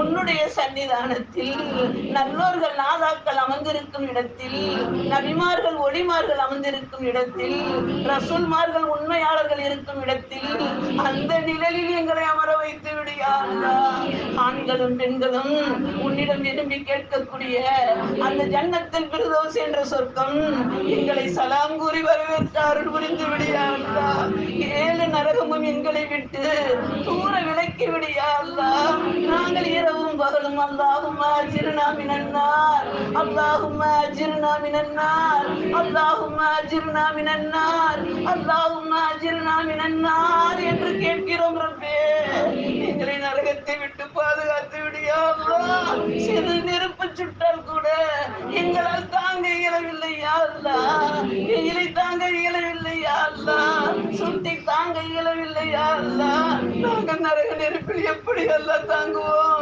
உன்னுடைய சன்னிதானத்தில் நல்லோர்கள் நாதாக்கள் அமர்ந்திருக்கும் இடத்தில், நபிமார்கள் ஒளிமார்கள் அமர்ந்திருக்கும் இடத்தில், ரசூல்மார்கள் உண்மையாளர்கள் இருக்கும் இடத்தில் அந்த நிழலில் எங்களை அமர வைத்து விடியா அல்லாஹ். ஆண்களும் பெண்களும் உன்னிடம் விரும்பி கேட்கக்கூடிய அந்த ஜன்னத்தில் பிர்தௌஸ் என்ற சொர்க்கம் எங்களை சலாம் கூறி வரவேற்று அருள் புரிந்து விடியா அல்லாஹ். 7 நரகமும் எங்களை விட்டு தூர விலக்கி விடியா அல்லாஹ். நாங்கள் இரவும் பகலும் அல்லாஹும்ம அஜிர்னா மினன்னார், அல்லாஹும்ம அஜிர்னா மினன்னார், அல்லாஹும்ம அஜிர்னா மினன்னார், அல்லாஹும்ம அஜிர்னா மினன்னார் என்று கேட்கிறோம் ரப்பே. எங்களை நரகத்தை விட்டு பாதுகாத்து விடியா அல்லாஹ். சிறு நெருப்பு சுட்டால் கூட எங்களால் தாங்க இயலவில்லை யா அல்லாஹ். வெயிலை தாங்க இயலவில்லை யா அல்லாஹ். சுட்டி தாங்க இயலவில்லை யா அல்லாஹ். நாங்கள் நரக நெருப்பில் எப்படி அல்லாஹ் தாங்குவோம்?